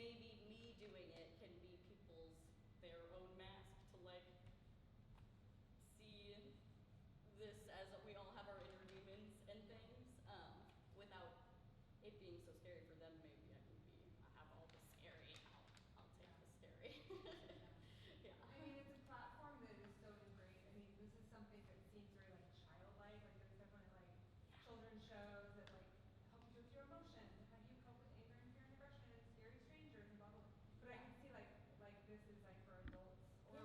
maybe me doing it can be their own mask to like see this as we all have our inner demons and things, without it being so scary for them. Maybe I have all the scary, I'll take the scary. Yeah. I mean, it's a platform that is so great. I mean, this is something that seems very like childlike. Like there's definitely like children's shows that like help you with your emotions. How do you cope with anger and fear and aggression and scary strangers and blah blah. But I can see like this is like for adults or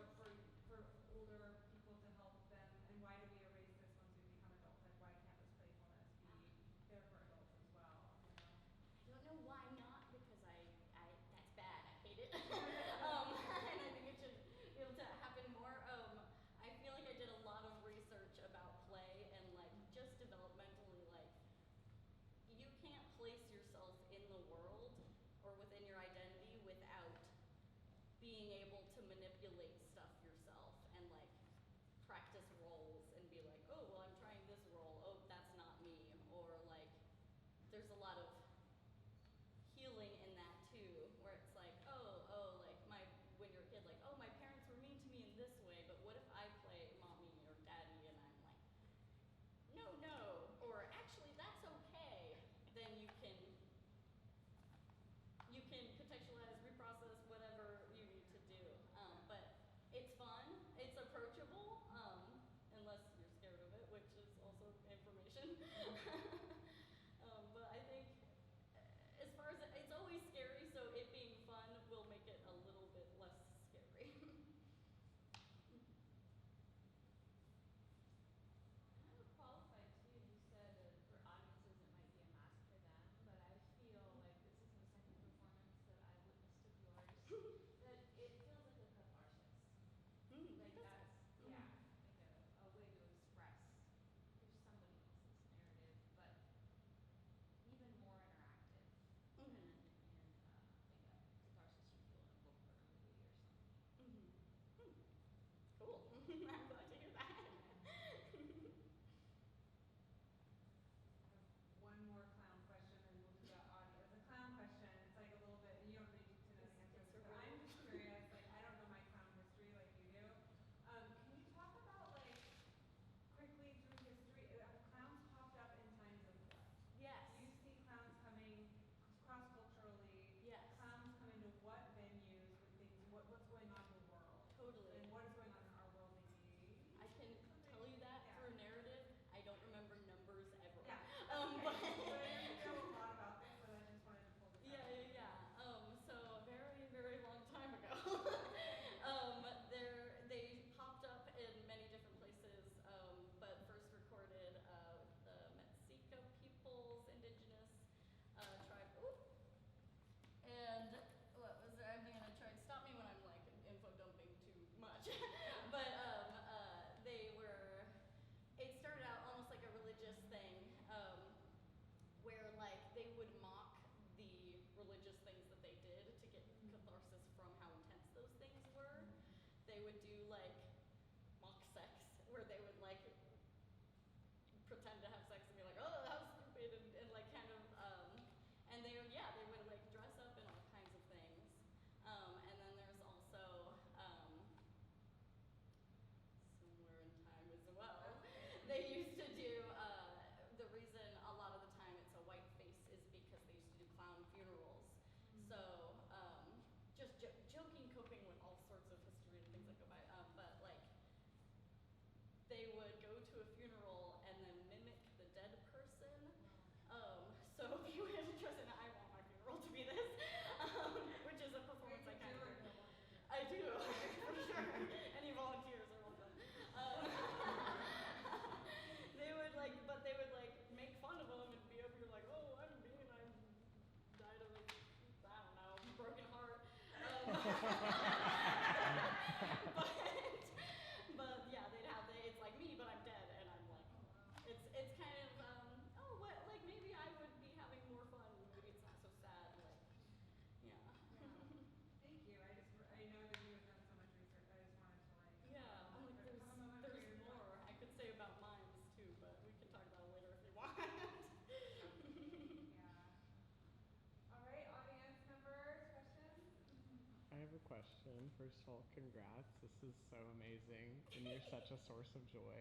question. First of all, congrats. This is so amazing, and you're such a source of joy.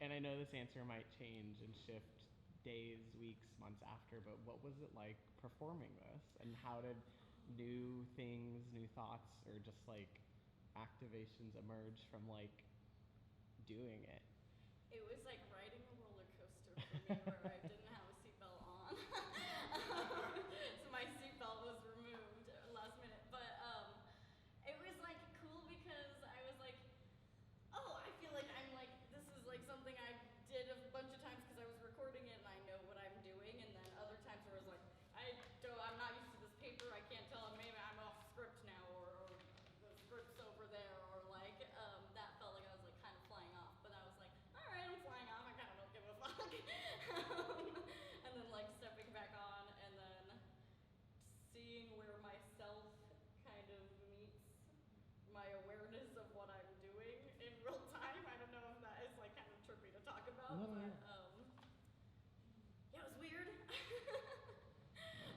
And I know this answer might change and shift days, weeks, months after, but what was it like performing this? And how did new things, new thoughts, or just like activations emerge from like doing it? It was like riding a roller coaster for me where I didn't have a seatbelt on. So my seatbelt was removed last minute. But it was like cool because I was like, oh, I feel like I'm like, this is like something I did a bunch of times because I was recording it and I know what I'm doing. And then other times where I was like, I'm not used to this paper, I can't tell, maybe I'm off script now, or the script's over there, or like, that felt like I was like kind of flying off. But I was like, all right, I'm flying off, I kind of don't give a fuck. And then like stepping back on and then seeing where myself kind of meets my awareness of what I'm doing in real time. I don't know if that is like kind of trippy to talk about, No, but no. yeah, it was weird.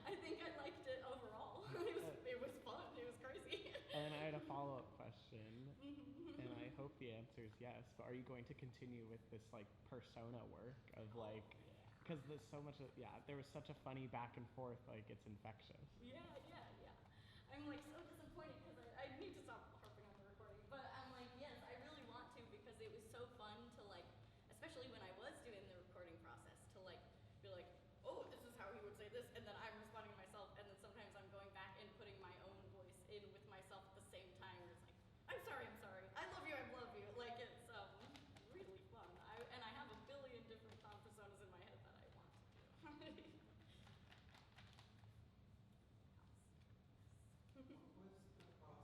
I think I liked it overall. It was fun. It was crazy. And I had a follow-up question, and I hope the answer is yes. But are you going to continue with this like persona work of like, because there's so much, there was such a funny back and forth, like it's infectious. Yeah. I'm like so disappointed because I need to stop harping on the recording, but I'm like, yes, I really want to because it was so fun to like, especially when I was doing the recording process, to like be like, oh, this is how he would say this, and then I'm responding to myself, and then sometimes I'm going back and putting my own voice in with myself at the same time, where it's like, I'm sorry, I love you, like it's really fun. And I have a billion different Tom personas in my head that I want to do. What was the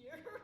here.